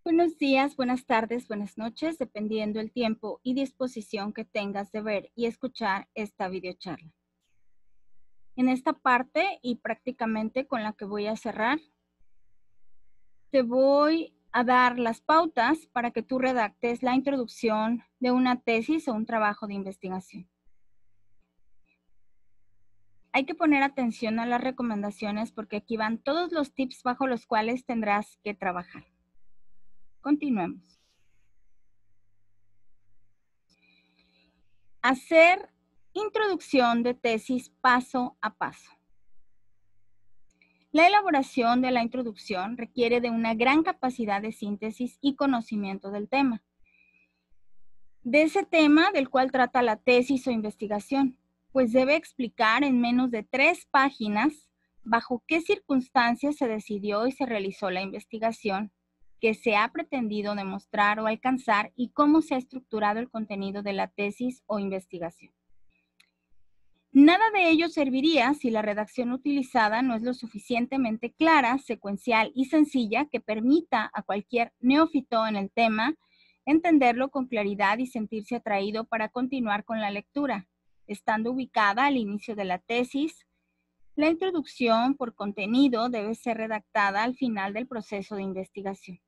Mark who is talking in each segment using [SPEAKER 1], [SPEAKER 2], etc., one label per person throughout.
[SPEAKER 1] Buenos días, buenas tardes, buenas noches, dependiendo el tiempo y disposición que tengas de ver y escuchar esta videocharla. En esta parte y prácticamente con la que voy a cerrar, te voy a dar las pautas para que tú redactes la introducción de una tesis o un trabajo de investigación. Hay que poner atención a las recomendaciones porque aquí van todos los tips bajo los cuales tendrás que trabajar. Continuemos. Hacer introducción de tesis paso a paso. La elaboración de la introducción requiere de una gran capacidad de síntesis y conocimiento del tema. De ese tema del cual trata la tesis o investigación, pues debe explicar en menos de 3 páginas bajo qué circunstancias se decidió y se realizó la investigación, qué se ha pretendido demostrar o alcanzar y cómo se ha estructurado el contenido de la tesis o investigación. Nada de ello serviría si la redacción utilizada no es lo suficientemente clara, secuencial y sencilla que permita a cualquier neófito en el tema entenderlo con claridad y sentirse atraído para continuar con la lectura, estando ubicada al inicio de la tesis. La introducción por contenido debe ser redactada al final del proceso de investigación.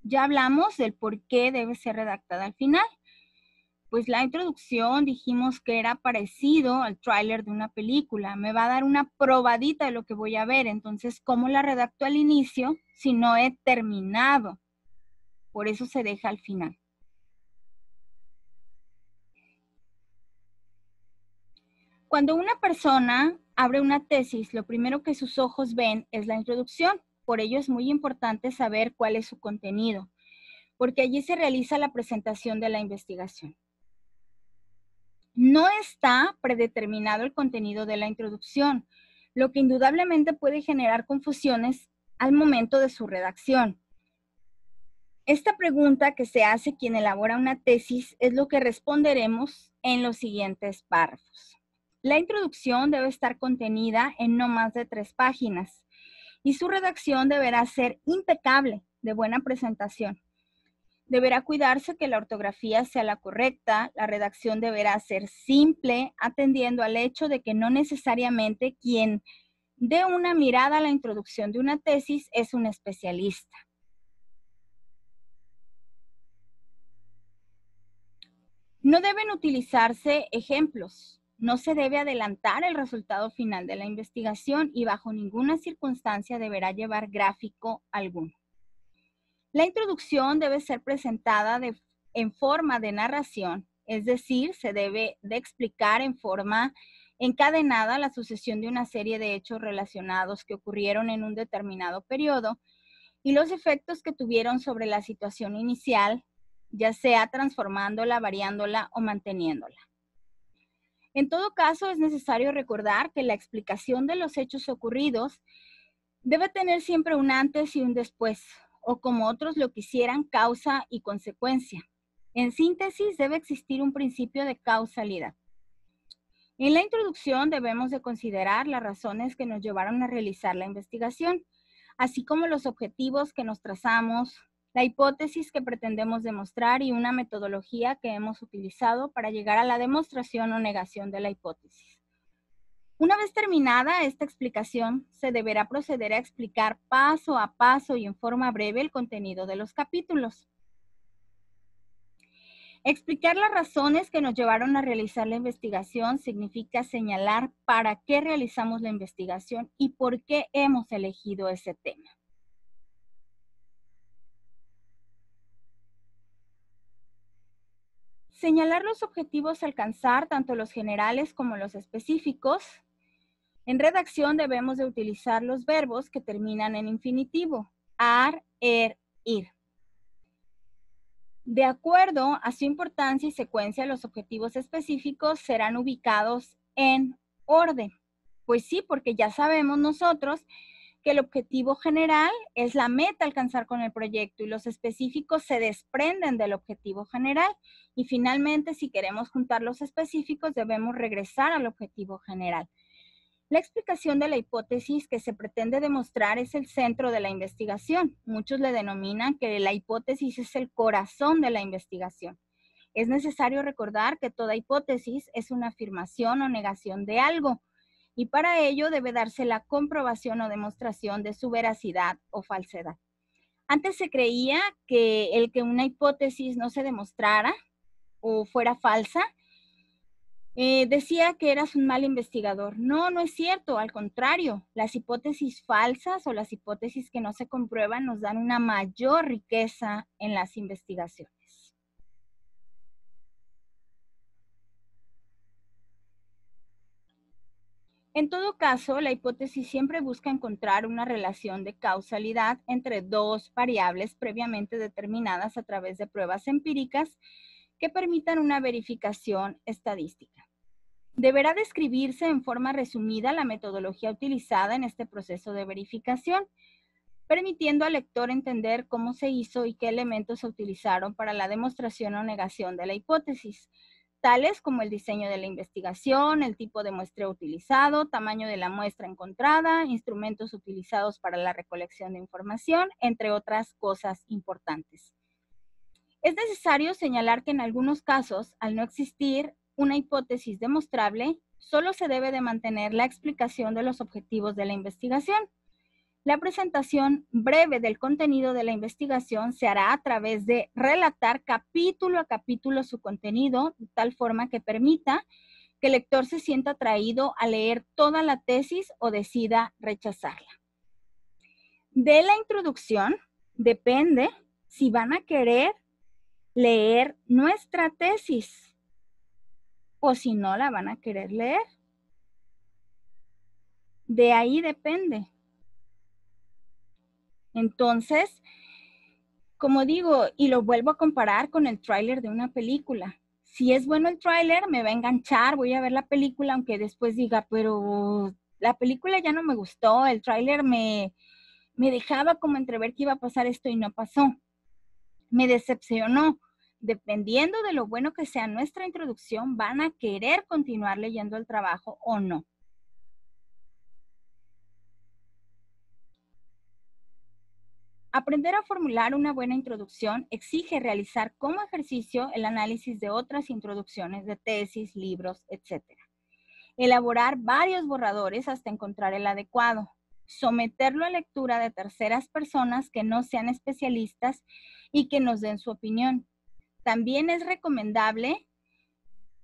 [SPEAKER 1] Ya hablamos del por qué debe ser redactada al final. Pues la introducción dijimos que era parecido al tráiler de una película. Me va a dar una probadita de lo que voy a ver. Entonces, ¿cómo la redacto al inicio si no he terminado? Por eso se deja al final. Cuando una persona abre una tesis, lo primero que sus ojos ven es la introducción. Por ello es muy importante saber cuál es su contenido, porque allí se realiza la presentación de la investigación. No está predeterminado el contenido de la introducción, lo que indudablemente puede generar confusiones al momento de su redacción. Esta pregunta que se hace quien elabora una tesis es lo que responderemos en los siguientes párrafos. La introducción debe estar contenida en no más de 3 páginas y su redacción deberá ser impecable, de buena presentación. Deberá cuidarse que la ortografía sea la correcta, la redacción deberá ser simple, atendiendo al hecho de que no necesariamente quien dé una mirada a la introducción de una tesis es un especialista. No deben utilizarse ejemplos. No se debe adelantar el resultado final de la investigación y bajo ninguna circunstancia deberá llevar gráfico alguno. La introducción debe ser presentada en forma de narración, es decir, se debe de explicar en forma encadenada la sucesión de una serie de hechos relacionados que ocurrieron en un determinado periodo y los efectos que tuvieron sobre la situación inicial, ya sea transformándola, variándola o manteniéndola. En todo caso, es necesario recordar que la explicación de los hechos ocurridos debe tener siempre un antes y un después, o como otros lo quisieran, causa y consecuencia. En síntesis, debe existir un principio de causalidad. En la introducción debemos de considerar las razones que nos llevaron a realizar la investigación, así como los objetivos que nos trazamos, la hipótesis que pretendemos demostrar y una metodología que hemos utilizado para llegar a la demostración o negación de la hipótesis. Una vez terminada esta explicación, se deberá proceder a explicar paso a paso y en forma breve el contenido de los capítulos. Explicar las razones que nos llevaron a realizar la investigación significa señalar para qué realizamos la investigación y por qué hemos elegido ese tema. Señalar los objetivos a alcanzar, tanto los generales como los específicos. En redacción debemos de utilizar los verbos que terminan en infinitivo, ar, ir. De acuerdo a su importancia y secuencia, los objetivos específicos serán ubicados en orden. Pues sí, porque ya sabemos nosotros que el objetivo general es la meta a alcanzar con el proyecto y los específicos se desprenden del objetivo general. Y finalmente, si queremos juntar los específicos, debemos regresar al objetivo general. La explicación de la hipótesis que se pretende demostrar es el centro de la investigación. Muchos le denominan que la hipótesis es el corazón de la investigación. Es necesario recordar que toda hipótesis es una afirmación o negación de algo, y para ello debe darse la comprobación o demostración de su veracidad o falsedad. Antes se creía que el que una hipótesis no se demostrara o fuera falsa, decía que eras un mal investigador. No, no es cierto, al contrario, las hipótesis falsas o las hipótesis que no se comprueban nos dan una mayor riqueza en las investigaciones. En todo caso, la hipótesis siempre busca encontrar una relación de causalidad entre dos variables previamente determinadas a través de pruebas empíricas que permitan una verificación estadística. Deberá describirse en forma resumida la metodología utilizada en este proceso de verificación, permitiendo al lector entender cómo se hizo y qué elementos se utilizaron para la demostración o negación de la hipótesis, tales como el diseño de la investigación, el tipo de muestreo utilizado, tamaño de la muestra encontrada, instrumentos utilizados para la recolección de información, entre otras cosas importantes. Es necesario señalar que en algunos casos, al no existir una hipótesis demostrable, solo se debe de mantener la explicación de los objetivos de la investigación. La presentación breve del contenido de la investigación se hará a través de relatar capítulo a capítulo su contenido, de tal forma que permita que el lector se sienta atraído a leer toda la tesis o decida rechazarla. De la introducción depende si van a querer leer nuestra tesis o si no la van a querer leer. De ahí depende. Entonces, como digo, y lo vuelvo a comparar con el tráiler de una película. Si es bueno el tráiler, me va a enganchar, voy a ver la película, aunque después diga, pero la película ya no me gustó, el tráiler me dejaba como entrever que iba a pasar esto y no pasó. Me decepcionó. Dependiendo de lo bueno que sea nuestra introducción, van a querer continuar leyendo el trabajo o no. Aprender a formular una buena introducción exige realizar como ejercicio el análisis de otras introducciones de tesis, libros, etc. Elaborar varios borradores hasta encontrar el adecuado. Someterlo a lectura de terceras personas que no sean especialistas y que nos den su opinión. También es recomendable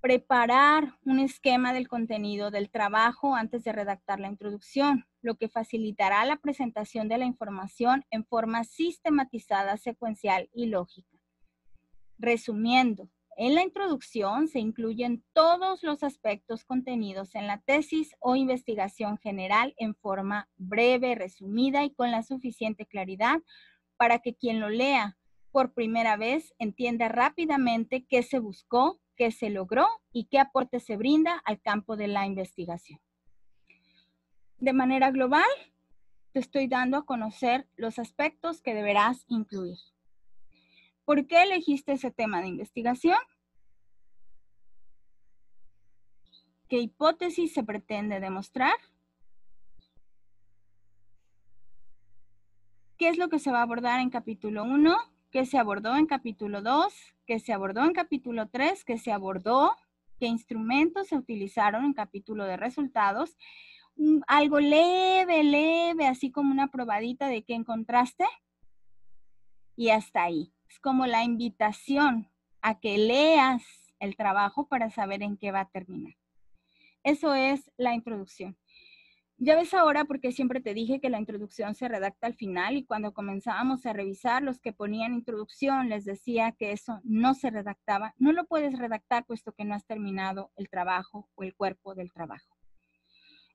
[SPEAKER 1] preparar un esquema del contenido del trabajo antes de redactar la introducción, lo que facilitará la presentación de la información en forma sistematizada, secuencial y lógica. Resumiendo, en la introducción se incluyen todos los aspectos contenidos en la tesis o investigación general en forma breve, resumida y con la suficiente claridad para que quien lo lea por primera vez entienda rápidamente qué se buscó, qué se logró y qué aporte se brinda al campo de la investigación. De manera global, te estoy dando a conocer los aspectos que deberás incluir. ¿Por qué elegiste ese tema de investigación? ¿Qué hipótesis se pretende demostrar? ¿Qué es lo que se va a abordar en capítulo 1? ¿Qué se abordó en capítulo 2? ¿Qué se abordó en capítulo 3? ¿Qué se abordó? ¿Qué instrumentos se utilizaron en capítulo de resultados? Algo leve, así como una probadita de qué encontraste. Y hasta ahí. Es como la invitación a que leas el trabajo para saber en qué va a terminar. Eso es la introducción. Ya ves ahora porque siempre te dije que la introducción se redacta al final y cuando comenzábamos a revisar los que ponían introducción les decía que eso no se redactaba. No lo puedes redactar puesto que no has terminado el trabajo o el cuerpo del trabajo.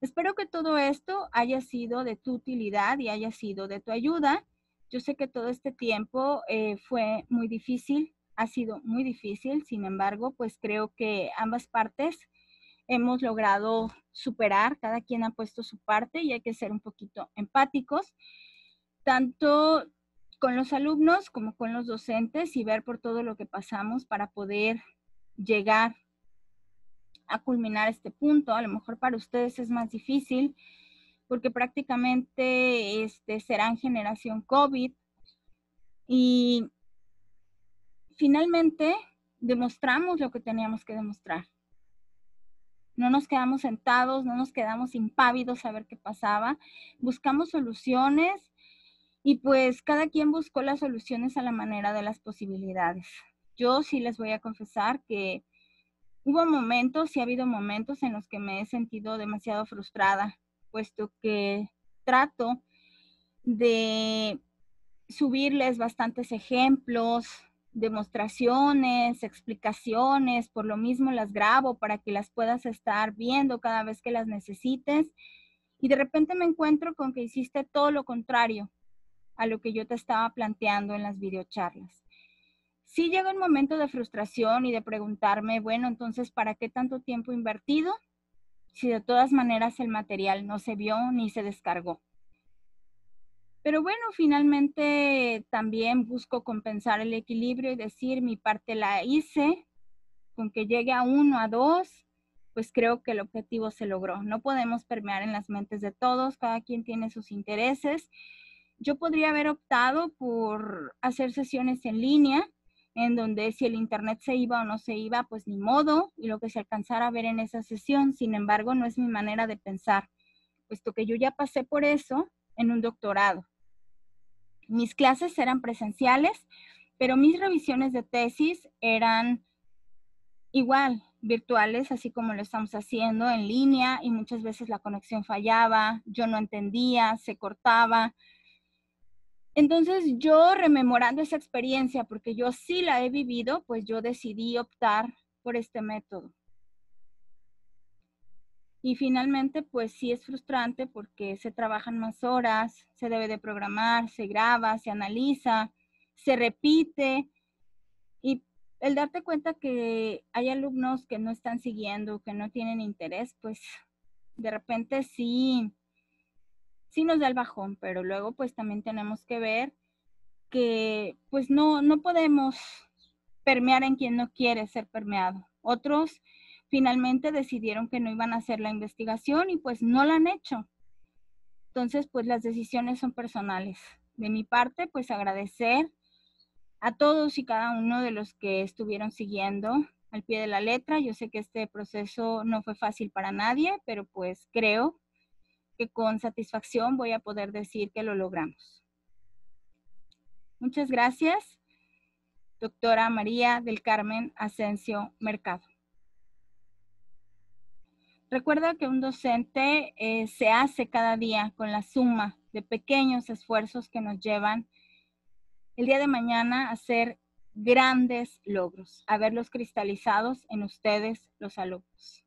[SPEAKER 1] Espero que todo esto haya sido de tu utilidad y haya sido de tu ayuda. Yo sé que todo este tiempo fue muy difícil, ha sido muy difícil, sin embargo, pues creo que ambas partes hemos logrado superar, cada quien ha puesto su parte y hay que ser un poquito empáticos, tanto con los alumnos como con los docentes y ver por todo lo que pasamos para poder llegar a culminar este punto. A lo mejor para ustedes es más difícil porque prácticamente serán generación COVID. Y finalmente demostramos lo que teníamos que demostrar. No nos quedamos sentados, no nos quedamos impávidos a ver qué pasaba. Buscamos soluciones y pues cada quien buscó las soluciones a la manera de las posibilidades. Yo sí les voy a confesar que hubo momentos y ha habido momentos en los que me he sentido demasiado frustrada, puesto que trato de subirles bastantes ejemplos, demostraciones, explicaciones, por lo mismo las grabo para que las puedas estar viendo cada vez que las necesites y de repente me encuentro con que hiciste todo lo contrario a lo que yo te estaba planteando en las videocharlas. Sí llega un momento de frustración y de preguntarme, bueno, entonces, ¿para qué tanto tiempo invertido si de todas maneras el material no se vio ni se descargó? Pero bueno, finalmente también busco compensar el equilibrio y decir, mi parte la hice, con que llegue a 1, a 2, pues creo que el objetivo se logró. No podemos permear en las mentes de todos, cada quien tiene sus intereses. Yo podría haber optado por hacer sesiones en línea, en donde si el internet se iba o no se iba, pues ni modo, y lo que se alcanzara a ver en esa sesión. Sin embargo, no es mi manera de pensar, puesto que yo ya pasé por eso en un doctorado. Mis clases eran presenciales, pero mis revisiones de tesis eran igual, virtuales, así como lo estamos haciendo en línea, y muchas veces la conexión fallaba, yo no entendía, se cortaba. Entonces yo, rememorando esa experiencia, porque yo sí la he vivido, pues yo decidí optar por este método. Y finalmente, pues sí es frustrante porque se trabajan más horas, se debe de programar, se graba, se analiza, se repite. Y el darte cuenta que hay alumnos que no están siguiendo, que no tienen interés, pues de repente sí nos da el bajón, pero luego pues también tenemos que ver que pues no podemos permear en quien no quiere ser permeado. Otros finalmente decidieron que no iban a hacer la investigación y pues no la han hecho. Entonces pues las decisiones son personales. De mi parte pues agradecer a todos y cada uno de los que estuvieron siguiendo al pie de la letra. Yo sé que este proceso no fue fácil para nadie, pero pues creo que con satisfacción voy a poder decir que lo logramos. Muchas gracias, doctora María del Carmen Asensio Mercado. Recuerda que un docente se hace cada día con la suma de pequeños esfuerzos que nos llevan el día de mañana a hacer grandes logros, a verlos cristalizados en ustedes, los alumnos.